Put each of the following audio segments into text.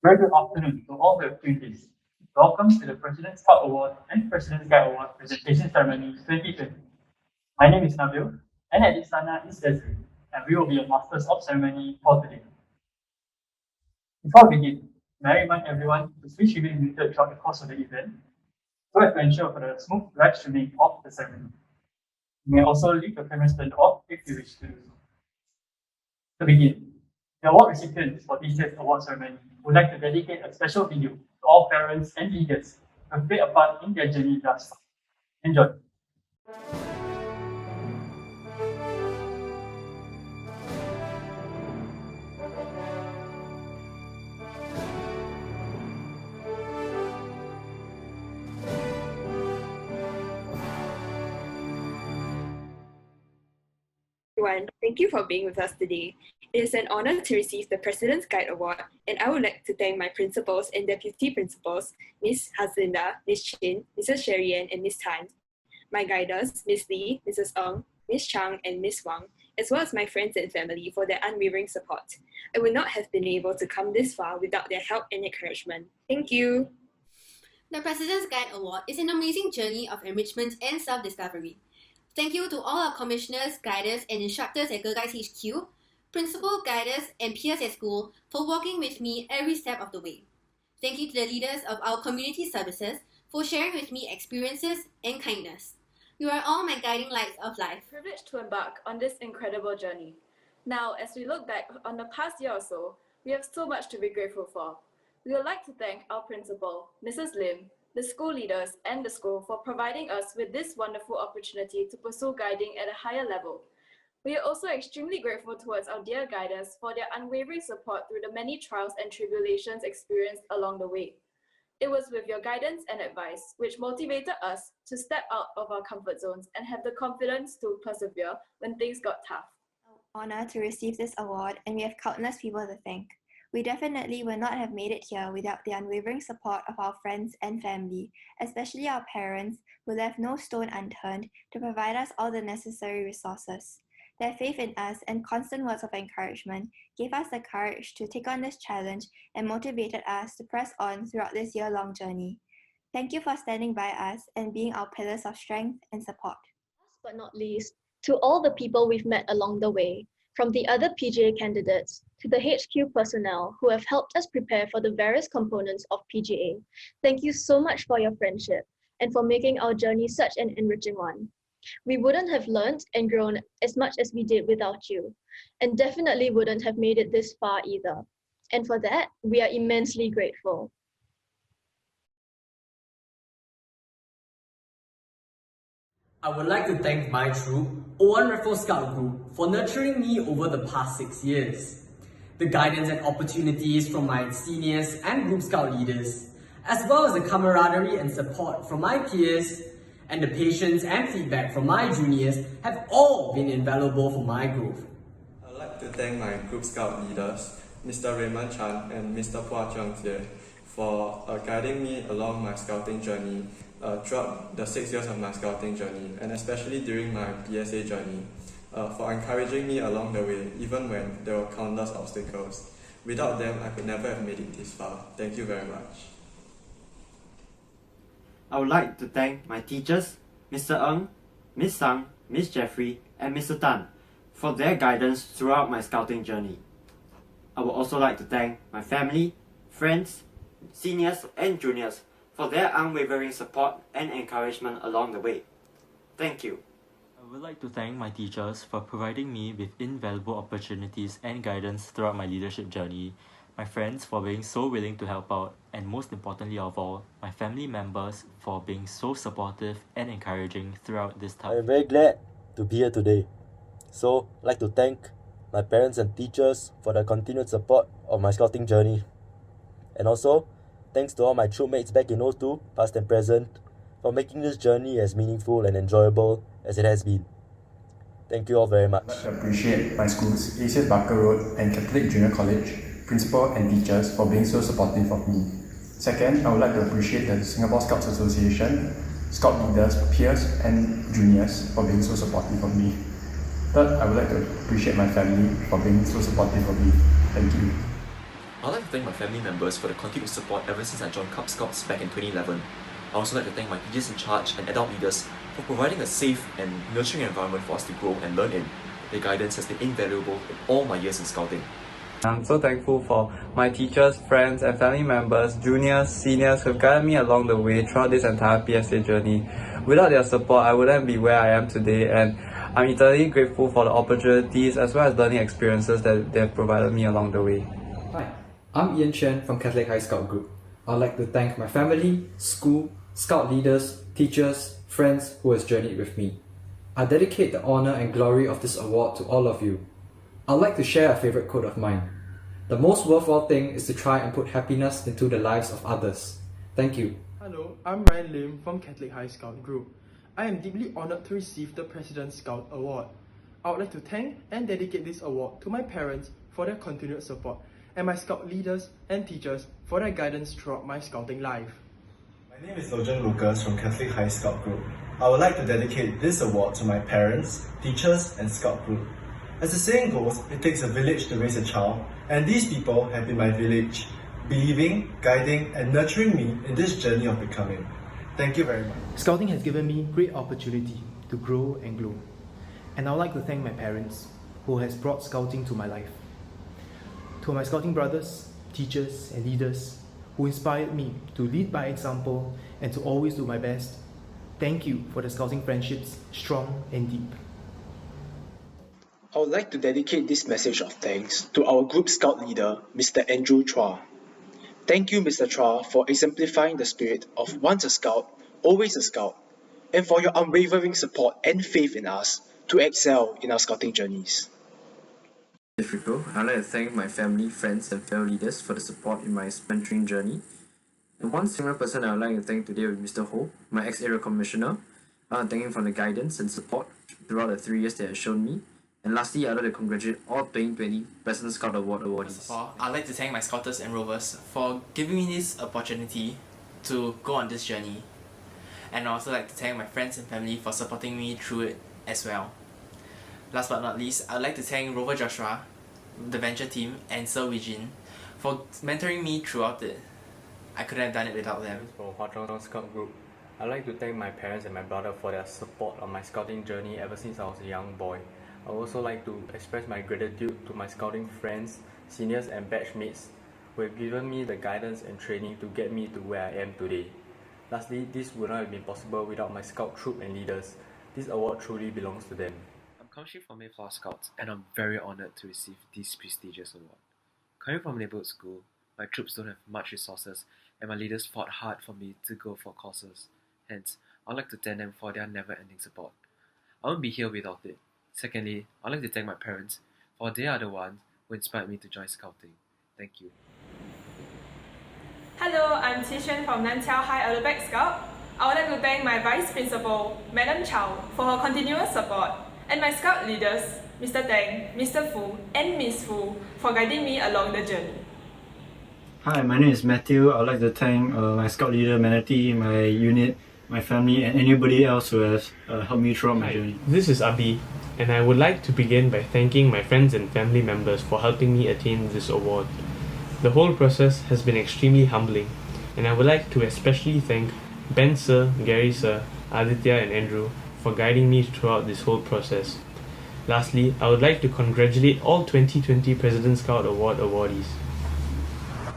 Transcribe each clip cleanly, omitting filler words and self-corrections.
Very good afternoon to all the attendees. Welcome to the President's Cup Award and President's Guide Award Presentation Ceremony 2020. My name is Nabil, and at Istana is Desiree, and we will be your masters of ceremony for today. Before we begin, may I remind everyone to switch to be muted throughout the course of the event, so as to ensure for the smooth live streaming of the ceremony. You may also leave your cameras turned off if you wish to do so. To begin, the award recipients for this year's award ceremony would like to dedicate a special video to all parents and leaders who have played a part in their journey thus far. Enjoy. Everyone, thank you for being with us today. It is an honor to receive the President's Guide Award, and I would like to thank my principals and deputy principals, Ms. Haslinda, Ms. Chin, Mrs. Sherrian, and Ms. Tan, my guiders, Ms. Lee, Mrs. Ng, Ms. Chang, and Ms. Wang, as well as my friends and family for their unwavering support. I would not have been able to come this far without their help and encouragement. Thank you. The President's Guide Award is an amazing journey of enrichment and self-discovery. Thank you to all our commissioners, guiders, and instructors at Girl Guides HQ, principal, guiders, and peers at school for walking with me every step of the way. Thank you to the leaders of our community services for sharing with me experiences and kindness. You are all my guiding lights of life. Privileged to embark on this incredible journey. Now, as we look back on the past year or so, we have so much to be grateful for. We would like to thank our principal, Mrs. Lim, the school leaders, and the school for providing us with this wonderful opportunity to pursue guiding at a higher level. We are also extremely grateful towards our dear guiders for their unwavering support through the many trials and tribulations experienced along the way. It was with your guidance and advice which motivated us to step out of our comfort zones and have the confidence to persevere when things got tough. Honor to receive this award, and we have countless people to thank. We definitely would not have made it here without the unwavering support of our friends and family, especially our parents, who left no stone unturned to provide us all the necessary resources. Their faith in us and constant words of encouragement gave us the courage to take on this challenge and motivated us to press on throughout this year-long journey. Thank you for standing by us and being our pillars of strength and support. Last but not least, to all the people we've met along the way, from the other PGA candidates to the HQ personnel who have helped us prepare for the various components of PGA. Thank you so much for your friendship and for making our journey such an enriching one. We wouldn't have learned and grown as much as we did without you, and definitely wouldn't have made it this far either. And for that, we are immensely grateful. I would like to thank my troop, O1 Raffles Scout Group, for nurturing me over the past 6 years. The guidance and opportunities from my seniors and group scout leaders, as well as the camaraderie and support from my peers, and the patience and feedback from my juniors have all been invaluable for my growth. I'd like to thank my group scout leaders, Mr. Raymond Chan and Mr. Hua Cheong Jie, for guiding me along my scouting journey throughout the 6 years of my scouting journey, and especially during my PSA journey, for encouraging me along the way, even when there were countless obstacles. Without them, I could never have made it this far. Thank you very much. I would like to thank my teachers, Mr. Ng, Ms. Sang, Ms. Jeffrey, and Mr. Tan, for their guidance throughout my scouting journey. I would also like to thank my family, friends, seniors, and juniors for their unwavering support and encouragement along the way. Thank you. I would like to thank my teachers for providing me with invaluable opportunities and guidance throughout my leadership journey, my friends for being so willing to help out, and most importantly of all, my family members for being so supportive and encouraging throughout this time. I am very glad to be here today. So, I'd like to thank my parents and teachers for their continued support of my scouting journey. And also, thanks to all my troopmates back in O2, past and present, for making this journey as meaningful and enjoyable as it has been. Thank you all very much. I'd like to appreciate my schools, ACS Barker Road and Catholic Junior College, principal and teachers for being so supportive of me. Second, I would like to appreciate the Singapore Scouts Association, scout leaders, peers and juniors for being so supportive of me. Third, I would like to appreciate my family for being so supportive of me. Thank you. I'd like to thank my family members for the continued support ever since I joined Cub Scouts back in 2011. I also like to thank my teachers in charge and adult leaders for providing a safe and nurturing environment for us to grow and learn in. Their guidance has been invaluable in all my years in Scouting. I'm so thankful for my teachers, friends, and family members, juniors, seniors who have guided me along the way throughout this entire PSA journey. Without their support, I wouldn't be where I am today, and I'm eternally grateful for the opportunities as well as learning experiences that they have provided me along the way. Hi, I'm Ian Chen from Catholic High Scout Group. I'd like to thank my family, school, Scout leaders, teachers, friends who has journeyed with me. I dedicate the honor and glory of this award to all of you. I'd like to share a favorite quote of mine. The most worthwhile thing is to try and put happiness into the lives of others. Thank you. Hello, I'm Ryan Lim from Catholic High Scout Group. I am deeply honored to receive the President's Scout Award. I would like to thank and dedicate this award to my parents for their continued support and my Scout leaders and teachers for their guidance throughout my Scouting life. My name is Lojan Lucas from Catholic High Scout Group. I would like to dedicate this award to my parents, teachers, and Scout Group. As the saying goes, it takes a village to raise a child, and these people have been my village, believing, guiding, and nurturing me in this journey of becoming. Thank you very much. Scouting has given me great opportunity to grow and glow. And I would like to thank my parents who has brought Scouting to my life. To my Scouting brothers, teachers, and leaders who inspired me to lead by example and to always do my best, thank you for the Scouting friendships, strong and deep. I would like to dedicate this message of thanks to our Group Scout leader, Mr. Andrew Chua. Thank you, Mr. Chua, for exemplifying the spirit of once a Scout, always a Scout, and for your unwavering support and faith in us to excel in our Scouting journeys. Rico. I'd like to thank my family, friends, and fellow leaders for the support in my mentoring journey. And one single person I would like to thank today is Mr. Ho, my ex-area commissioner. I want to thank him for the guidance and support throughout the 3 years that he has shown me. And lastly, I'd like to congratulate all 2020 President Scout Award awardees. First of all, I'd like to thank my Scouters and Rovers for giving me this opportunity to go on this journey. And I'd also like to thank my friends and family for supporting me through it as well. Last but not least, I'd like to thank Rover Joshua, the venture team, and Sir Wijin for mentoring me throughout it. I couldn't have done it without them. For Hwa Chong Scout Group, I'd like to thank my parents and my brother for their support on my Scouting journey ever since I was a young boy. I would also like to express my gratitude to my Scouting friends, seniors and batchmates who have given me the guidance and training to get me to where I am today. Lastly, this would not have been possible without my Scout troop and leaders. This award truly belongs to them. I'm Kaushik from Mayflower Scouts, and I'm very honoured to receive this prestigious award. Coming from a neighbourhood school, my troops don't have much resources, and my leaders fought hard for me to go for courses. Hence, I'd like to thank them for their never-ending support. I won't be here without it. Secondly, I'd like to thank my parents, for they are the ones who inspired me to join Scouting. Thank you. Hello, I'm Tishan from Nantiao High Alubek Scout. I would like to thank my Vice Principal, Madam Chow, for her continuous support, and my Scout leaders, Mr. Tang, Mr. Fu, and Miss Fu, for guiding me along the journey. Hi, my name is Matthew. I would like to thank my Scout leader, Manatee, my unit, my family, and anybody else who has helped me throughout my journey. This is Abi, and I would like to begin by thanking my friends and family members for helping me attain this award. The whole process has been extremely humbling, and I would like to especially thank Ben Sir, Gary Sir, Aditya and Andrew for guiding me throughout this whole process. Lastly, I would like to congratulate all 2020 President Scout Award awardees.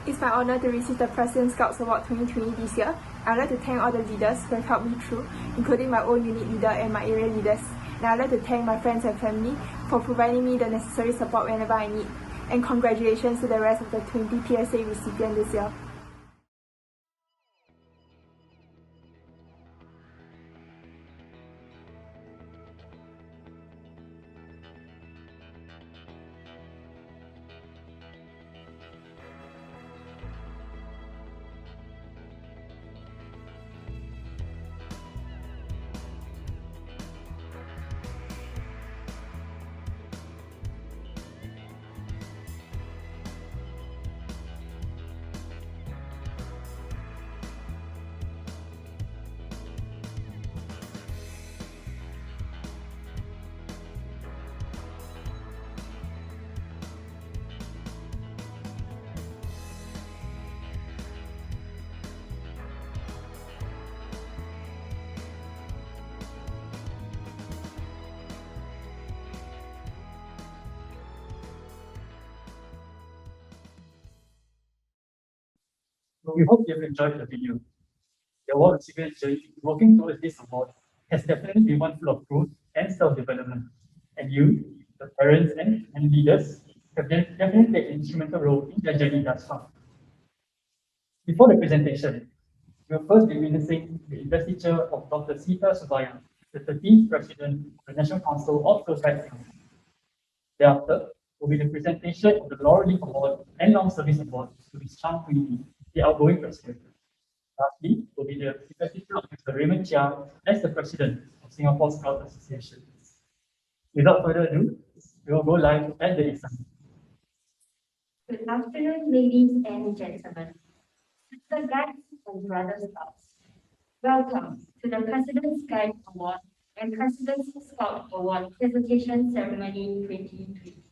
It's my honour to receive the President Scouts Award 2020 this year. I would like to thank all the leaders who have helped me through, including my own unit leader and my area leaders. And I would like to thank my friends and family for providing me the necessary support whenever I need. And congratulations to the rest of the 20 PSA recipients this year. So we hope you've enjoyed the video. The award recipient's journey working towards this award has definitely been one full of growth and self-development. And you, the parents and leaders, have definitely played an instrumental role in their journey thus far. Before the presentation, we'll first be witnessing the investiture of Dr. Sita Subaya, the 13th President of the National Council of Girl Guides Singapore. Thereafter will be the presentation of the Laurel League Award and Long Service Award to Ms. Chang Hui Lee, the outgoing President. Lastly, will be the investiture of Mr. Raymond Chia as the President of Singapore Scout Association. Without further ado, we will go live at the exam. Good afternoon, ladies and gentlemen, sister guides and brother scouts. Welcome to the President's Guide Award and President's Scout Award Presentation Ceremony 2020.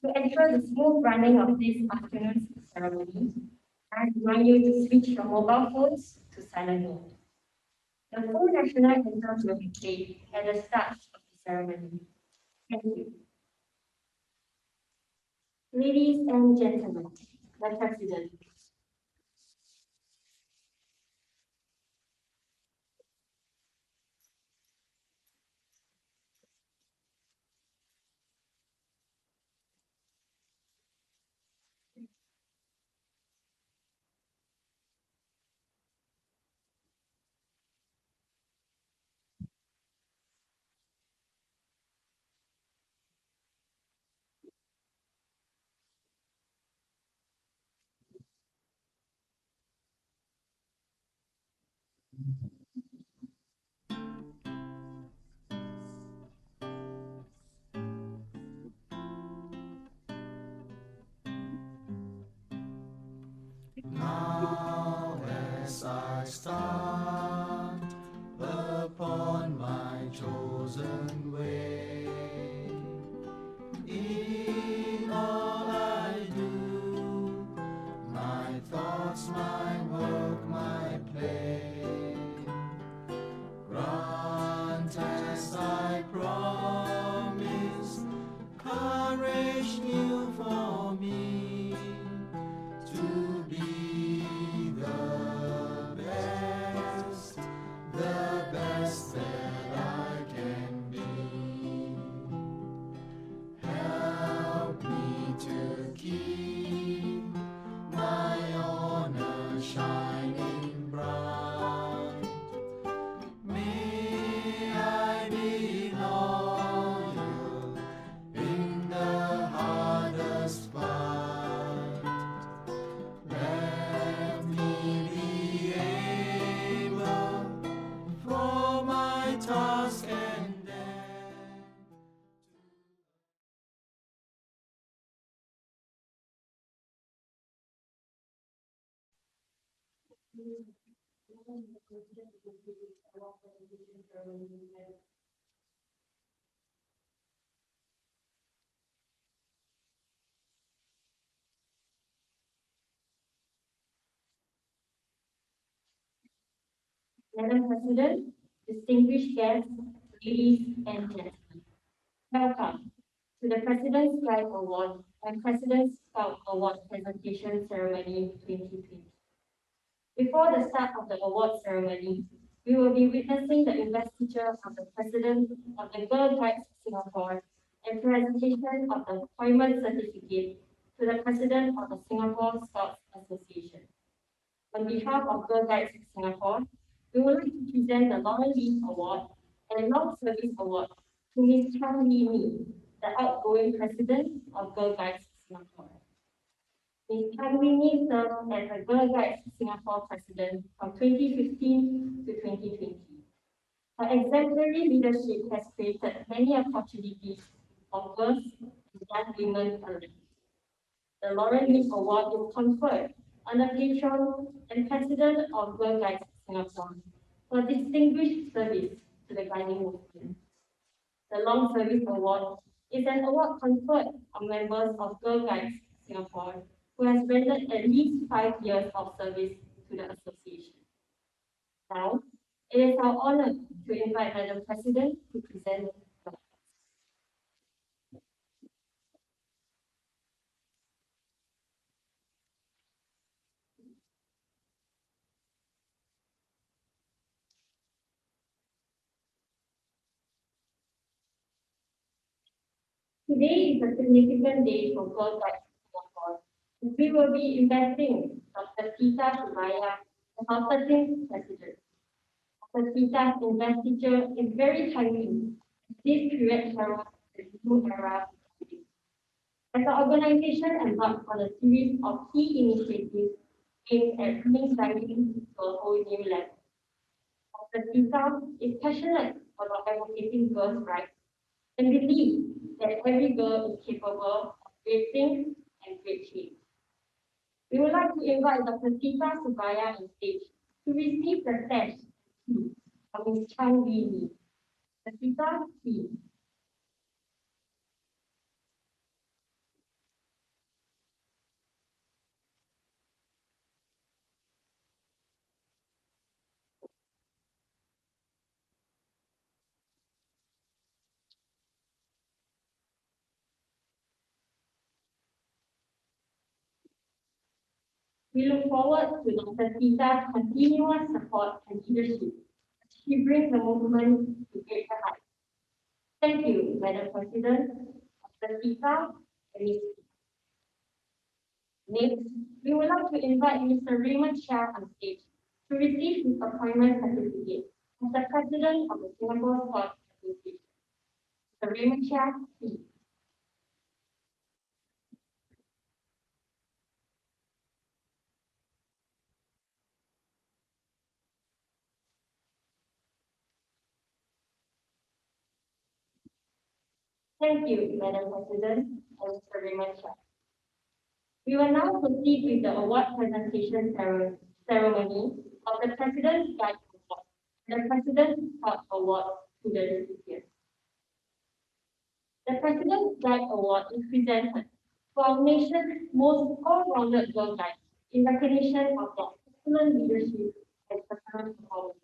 To ensure the smooth running of this afternoon's ceremony, I remind you to switch your mobile phones to silent mode. The full national anthem will be played at the start of the ceremony. Thank you. Ladies and gentlemen, the President. Now as I start upon my chosen way, in all I do, my thoughts, my work, my play, grant as I promise, courage new for me, to be the best that I can be. Help me to keep my honor shining bright. May I be loyal in the hardest fight. Let me be able for my task and Madam President, distinguished guests, ladies and gentlemen, welcome to the President's Guide Award and President's Scout Award Presentation Ceremony 2020. Before the start of the award ceremony, we will be witnessing the investiture of the President of the Girl Guides Singapore and presentation of the appointment certificate to the President of the Singapore Scouts Association. On behalf of Girl Guides Singapore, we would like to present the Laurel League Award and Long Service Award to Ms. Chang Lee Mee, the outgoing President of Girl Guides Singapore. Ms. Chang Lee Mee served as the Girl Guides Singapore President from 2015 to 2020. Her exemplary leadership has created many opportunities for girls and young women alike. The Laurel League Award is conferred on the patron and president of Girl Guides Singapore for distinguished service to the guiding movement. The Long Service Award is an award conferred on members of Girl Guides Singapore who has rendered at least 5 years of service to the association. Now, it is our honor to invite Madam President to present the Today is a significant day for Girl Guides Singapore. We will be investing Dr. Sita Subaya, the House 13th President. Dr. Sita's investiture is very timely. This period heralds the new era. As an organization embarked on a series of key initiatives aimed at bringing cycling to a whole new level. Dr. Sita is passionate about advocating girls' rights and believes that every girl is capable of great things and great change. We would like to invite Dr. Sita Subaya on stage to receive the sash of Ms. Chang Wee Lee. Dr. Sita, please. We look forward to Dr. Sita's continuous support and leadership as she brings the movement to greater heights. Thank you, Madam President, Dr. Sita, and Ms. Next, we would like to invite Mr. Raymond Chia on stage to receive his appointment certificate as the President of the Singapore Sports Association. Mr. Raymond Chia, please. Thank you, Madam President and Mr. Raymond Chia. We will now proceed with the award presentation ceremony of the President's Guide Award and the President's Scout Award to the recipients. The President's Guide Award is presented to our nation's most all-rounded girl guides in recognition of their excellent leadership and personal performance,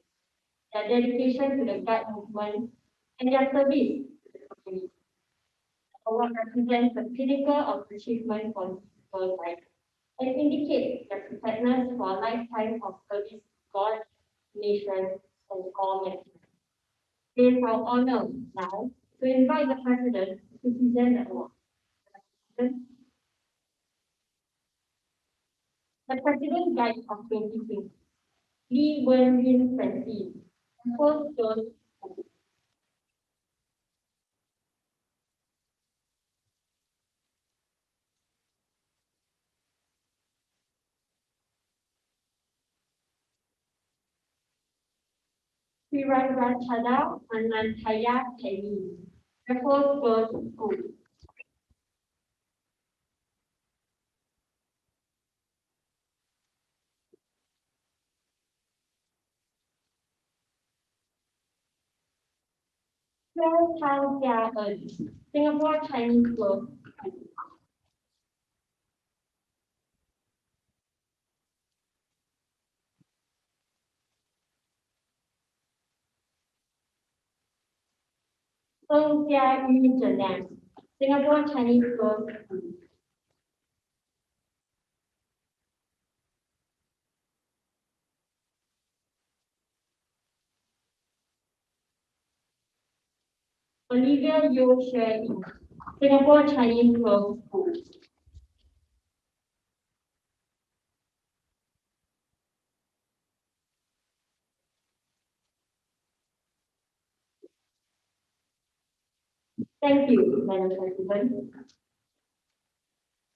their dedication to the guide movement, and their service to the community. The award represents the pinnacle of achievement for girl guides and indicates their preparedness for a lifetime of service to God, nation, and all mankind. It is our honor now to invite the President to present the award. The President Guide of 2020, Lee Wen-Lin Francine, first girl Srirachada Anantaya Penny, the first girl school. Claire Chang Jia En, Singapore Chinese Girls School. Song Jia Yu Zhenan, Singapore Chinese Girls School. Olivia Yeo Xue Ying, Singapore Chinese Girls School. Thank you, Madam President.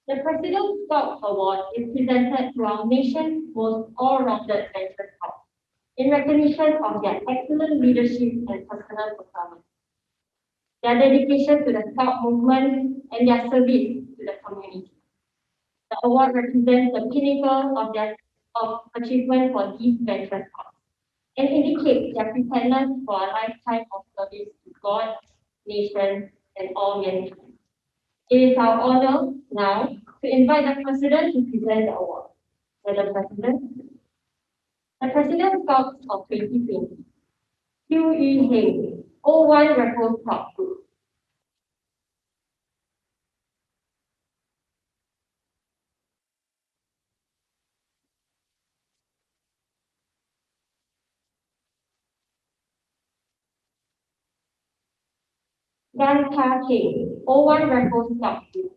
The President's Scout Award is presented to our nation's most all-rounded venture scouts in recognition of their excellent leadership and personal performance, their dedication to the Scout movement, and their service to the community. The award represents the pinnacle of achievement for these venture scouts and indicates their preparedness for a lifetime of service to God, nation, and all mankind. It is our honor now to invite the President to present the award. Madam President, the President Scouts of 2020, Hugh Yu Heng, 01 Raffles Club Group. Gan Ta King, O1 Raffles Scout Troop.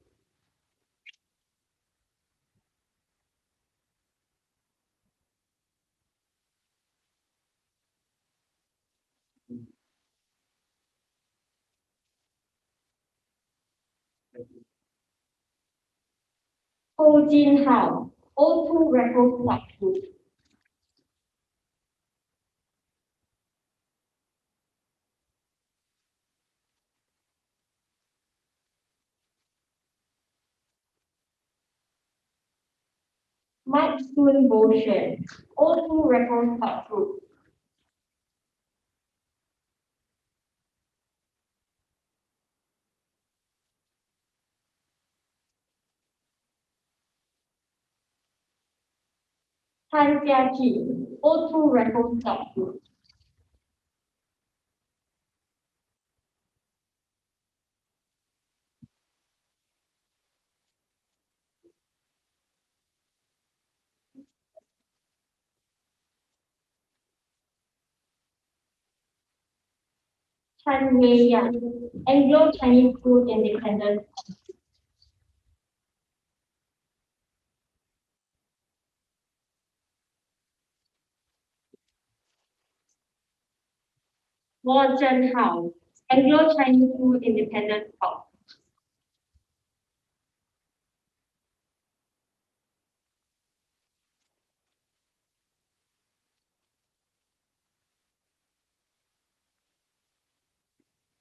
Ho Jin Hao, O2 Raffles Scout Troop. Mike Soon Bo Shen, O2 Raffles Scout Troop. Han Jiaji, O2 Raffles Scout Troop. Chan Wei Yan, Anglo-Chinese School Independent. Wang Zhen Hao, Anglo-Chinese School Independent Corps.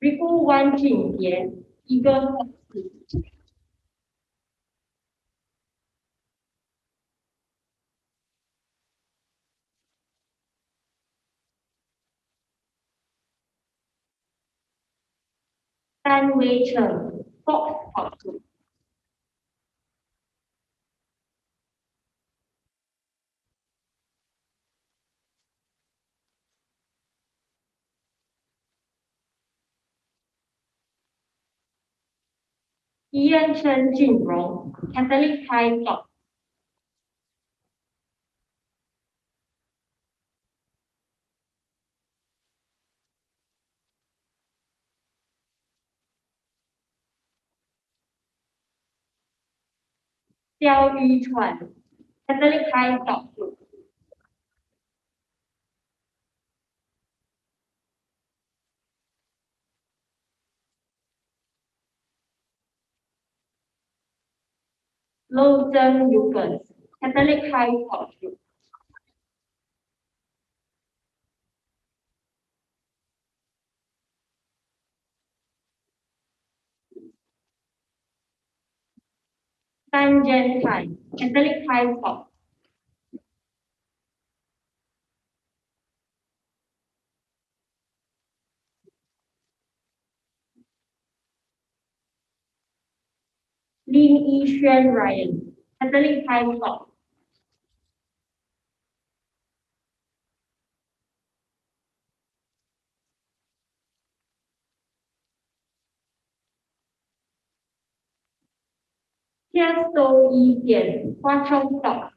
Riku Wan Jin Yan, Eagle Scout. Tan Wei Chen, Fox Scout. Ian Chen Jinrong, Catholic High Scout. Xiao Yu Chuan, Catholic High Scout. Lo Zheng Lucas, Catholic High Scout. Tan Jen Tai, Catholic High Scout. Lin Yi Xuan Ryan, Catholic High Scout. Tia So Yi Jian, Hua Chong Scout.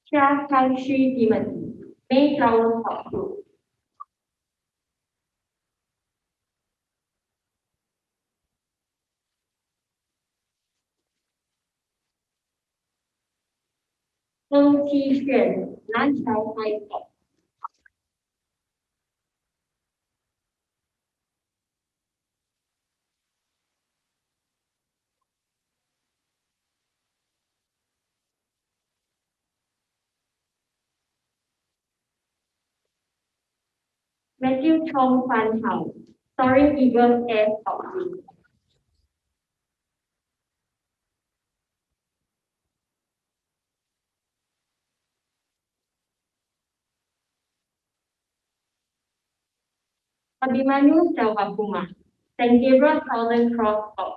Chia Kai Shi Timothy, Mayflower Scout. Heng Qi Xuan, Nanchao High Scout. Matthew Chong Fan Hao, Soaring Eagle Air Scout. Abhimanyu Selvakumar, St. Gabriel Southern Cross Scout.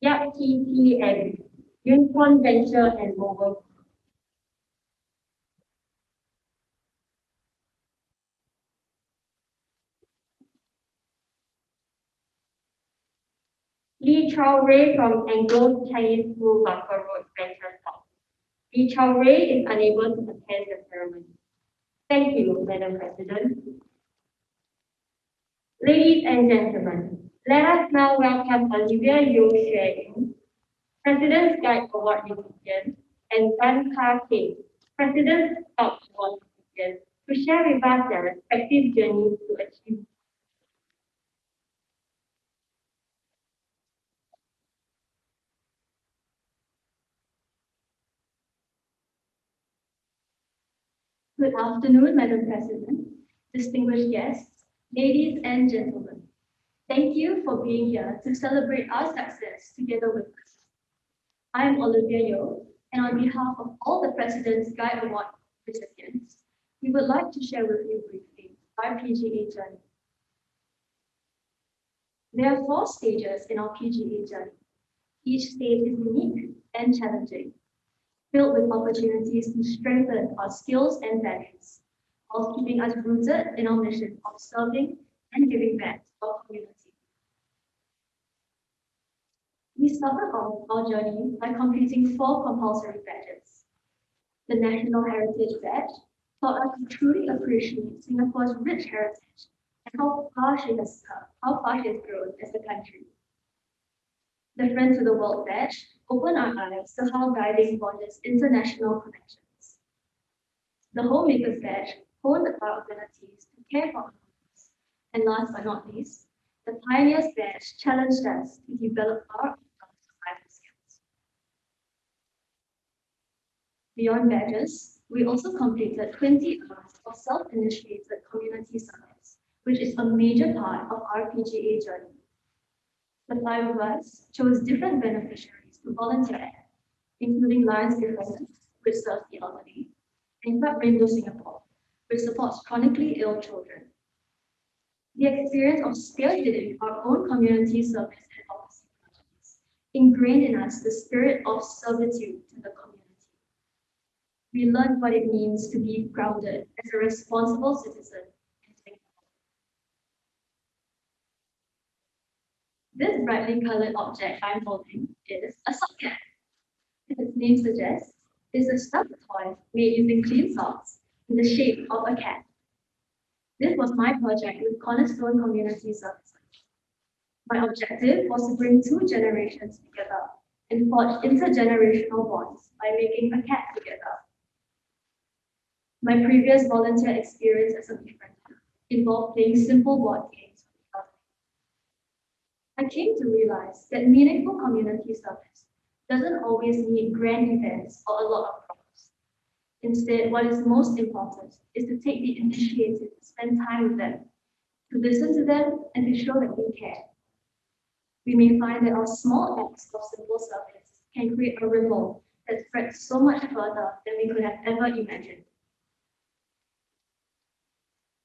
Yap TTM, Unicorn Venture and Mobile. Lee Chao Ray from Anglo Chinese School, Barker Road, Manchester. Lee Chao Ray is unable to attend the ceremony. Thank you, Madam President. Ladies and gentlemen, let us now welcome Olivia Yeo Xueying, President's Guide Award recipient, and Gan Ka King, President's Scout Award recipient, to share with us their respective journeys to achieve. Good afternoon, Madam President, distinguished guests, ladies and gentlemen. Thank you for being here to celebrate our success together with us. I am Olivia Yeo, and on behalf of all the President's Guide Award recipients, we would like to share with you briefly our PGA journey. There are 4 stages in our PGA journey. Each stage is unique and challenging, filled with opportunities to strengthen our skills and values, while keeping us rooted in our mission of serving and giving back to our community. We started off our journey by completing 4 compulsory badges. The National Heritage Badge taught us to truly appreciate Singapore's rich heritage and how far she has grown as a country. The Friends of the World Badge opened our eyes to how guiding borders international connections. The Homemakers Badge honed our abilities to care for others. And last but not least, the Pioneers Badge challenged us to develop our survival skills. Beyond badges, we also completed 20 hours of self-initiated community service, which is a major part of our PGA journey. The 5 of us chose different beneficiaries to volunteer at, including Lions Befrienders, which serves the elderly, and Club Rainbow Singapore, which supports chronically ill children. The experience of spearheading our own community service and policy projects ingrained in us the spirit of servitude to the community. We learned what it means to be grounded as a responsible citizen in Singapore. This brightly colored object I'm holding is a sock cat. As its name suggests, it's a stuffed toy made using clean socks in the shape of a cat. This was my project with Cornerstone Community Services. My objective was to bring 2 generations together and forge intergenerational bonds by making a cat together. My previous volunteer experience as a befriender involved playing simple board games with the elderly. I came to realize that meaningful community service doesn't always need grand events or a lot of props. Instead, what is most important is to take the initiative to spend time with them, to listen to them, and to show that we care. We may find that our small acts of simple service can create a ripple that spreads so much further than we could have ever imagined.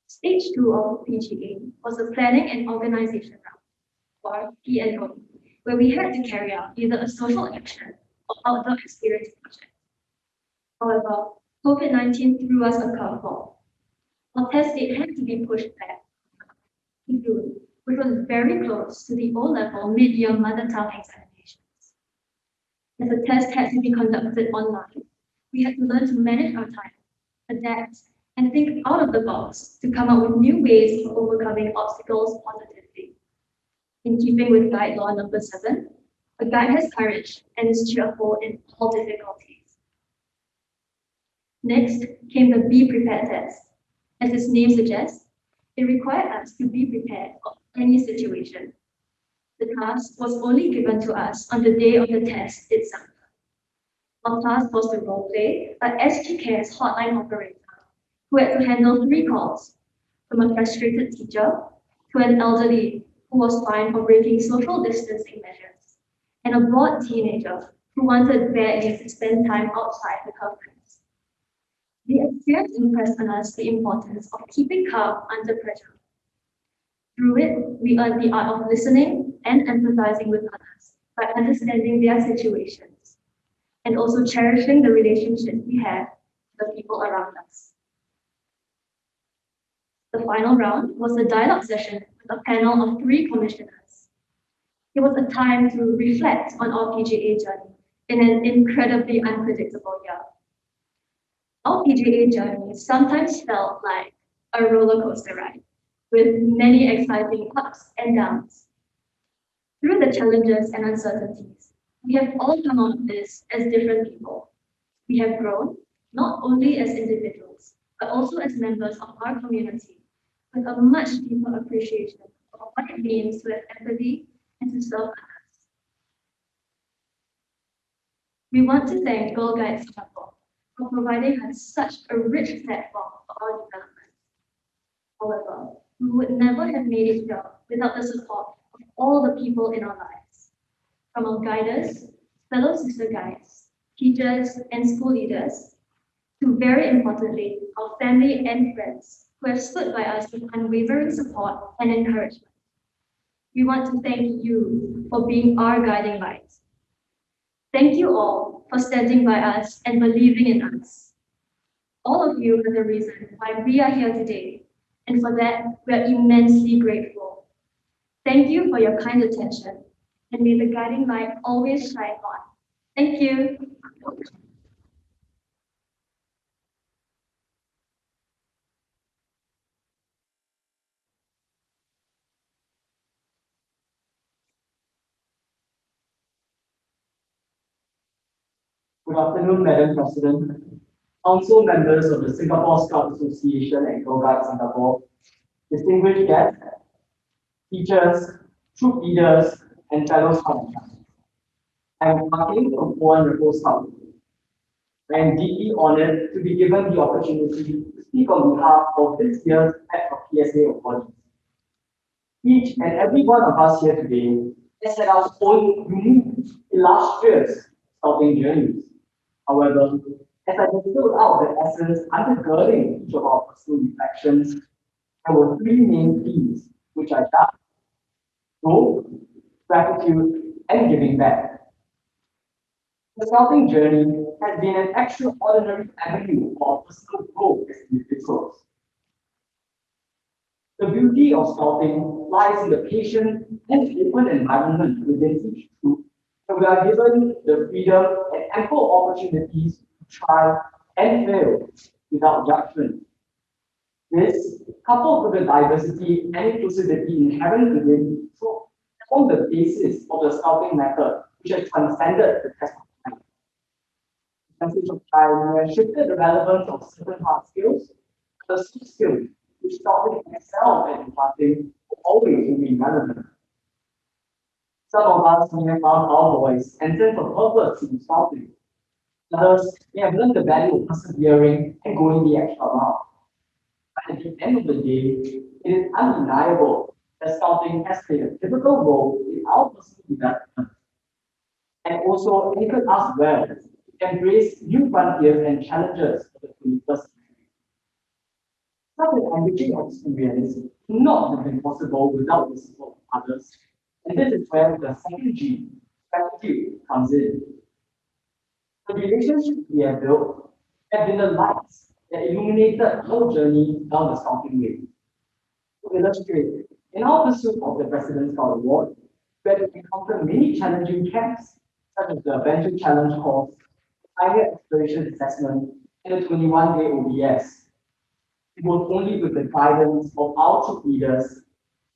Stage 2 of PGA was the planning and organization round, or P&O, where we had to carry out either a social action or outdoor experience project. However, COVID-19 threw us a curveball. Our test date had to be pushed back to June, which was very close to the O-level mid-year mother tongue examinations. As the test had to be conducted online, we had to learn to manage our time, adapt, and think out of the box to come up with new ways of overcoming obstacles positively. In keeping with Guide Law number 7, a guide has courage and is cheerful in all difficulties. Next came the Be Prepared test. As its name suggests, it required us to be prepared for any situation. The task was only given to us on the day of the test itself. Our task was to roleplay a SG Cares hotline operator who had to handle 3 calls, from a frustrated teacher to an elderly who was fined for breaking social distancing measures, and a bored teenager who wanted badly to spend time outside with her friends. The experience impressed on us the importance of keeping calm under pressure. Through it, we learned the art of listening and empathizing with others by understanding their situations, and also cherishing the relationships we have with the people around us. The final round was a dialogue session with a panel of 3 commissioners. It was a time to reflect on our PGA journey in an incredibly unpredictable year. Our PGA journey sometimes felt like a roller coaster ride, with many exciting ups and downs. Through the challenges and uncertainties, we have all come out of this as different people. We have grown, not only as individuals, but also as members of our community, with a much deeper appreciation of what it means to have empathy and to serve others. We want to thank Girl Guides Singapore for providing us such a rich platform for our development. However, we would never have made it here without the support of all the people in our lives, from our guiders, fellow sister guides, teachers, and school leaders, to very importantly, our family and friends who have stood by us with unwavering support and encouragement. We want to thank you for being our guiding light. Thank you all for standing by us and believing in us. All of you are the reason why we are here today, and for that, we are immensely grateful. Thank you for your kind attention, and may the guiding light always shine on. Thank you. Good afternoon, Madam President, Council members of the Singapore Scout Association and Girl Guides Singapore, distinguished guests, teachers, troop leaders, and fellow Scouts. I am Hakim from Owen Raffles Scout. I am deeply honored to be given the opportunity to speak on behalf of this year's batch of PSA awardees. Each and every one of us here today has had our own unique, illustrious scouting journeys. However, as I distilled out the essence undergirding each of our personal reflections, there were three main themes which I got: growth, gratitude, and giving back. The scouting journey has been an extraordinary avenue for personal growth as individuals. The beauty of scouting lies in the patient and open environment within each group, where we are given the freedom and ample opportunities to try and fail without judgment. This, coupled with the diversity and inclusivity inherent within, form the basis of the scouting method, which has transcended the test of time. The message of time has shifted the relevance of certain hard skills, the soft skills which scouting excel at imparting will always remain relevant. Some of us may have found our voice and sense of purpose in scouting. Others may have learned the value of persevering and going the extra mile. But at the end of the day, it is undeniable that scouting has played a pivotal role in our personal development and also anchored us well to embrace new frontiers and challenges of the 21st century. Such an enriching experience could not have been possible without the support of others, and this is where the second G, gratitude, comes in. The relationships we have built have been the lights that illuminated our journey down the scouting way. To illustrate, in our pursuit of the President's Scout Award, we had to encounter many challenging camps, such as the Adventure Challenge course, the Pioneer Exploration Assessment, and the 21-day OBS. It was only with the guidance of our troop leaders,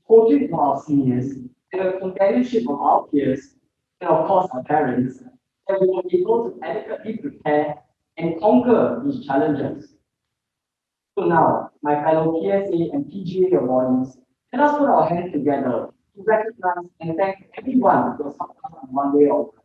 coaching from our seniors, and the companionship of our peers, and of course our parents, that we were able to adequately prepare and conquer these challenges. So now, my fellow PSA and PGA awardees, let us put our hands together to recognize and thank everyone who has helped us in one way or another.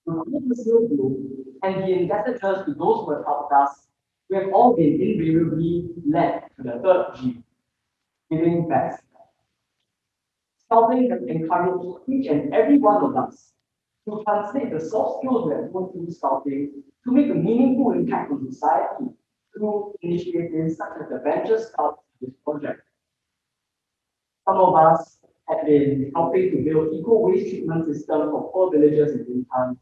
To the SEAL Group and the Investiture to those who have helped us, we have all been invariably led to the third G, giving back. Scouting has encouraged each and every one of us to translate the soft skills we have learned through scouting to make a meaningful impact on society through initiatives such as the Venture Scouts this project. Some of us have been helping to build eco-waste treatment systems for poor villagers in Bintan.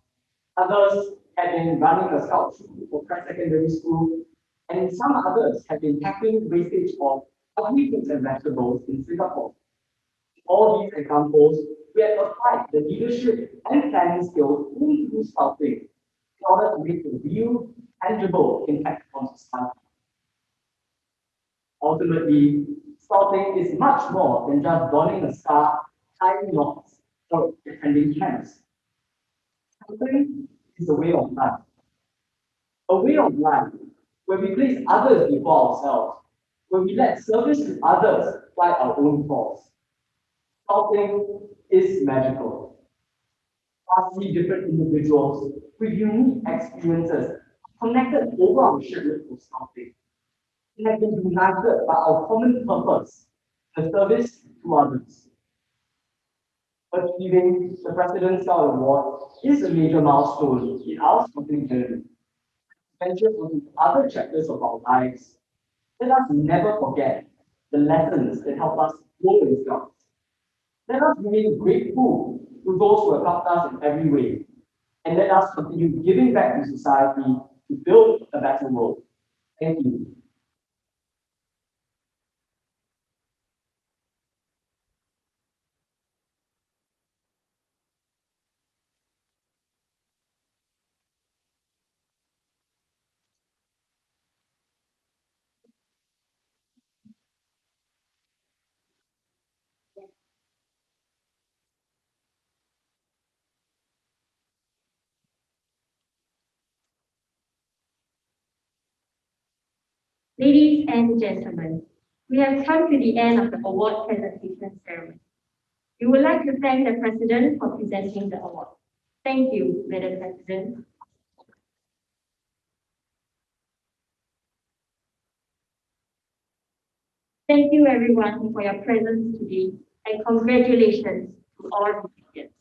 Others have been running a scout troop for Christ Secondary School. and some others have been tackling wastage of ugly fruits and vegetables in Singapore. All these examples, we have applied the leadership and planning skills into scouting in order to make a real, tangible impact on society. Ultimately, scouting is much more than just donning a scarf, tying knots, or attending camps. Scouting is a way of life. A way of life where we place others before ourselves, where we let service to others fight our own cause. Scouting is magical. Vastly different individuals with unique experiences connected over our shared for scouting, and have been united by our common purpose, the service to others. Achieving the President's Scout Award is a major milestone in our scouting journey. Venture into other chapters of our lives, let us never forget the lessons that help us grow in Scouts. Let us remain grateful to those who have helped us in every way, and let us continue giving back to society to build a better world. Thank you. Ladies and gentlemen, we have come to the end of the award presentation ceremony. We would like to thank the President for presenting the award. Thank you, Madam President. Thank you everyone for your presence today, and congratulations to all recipients.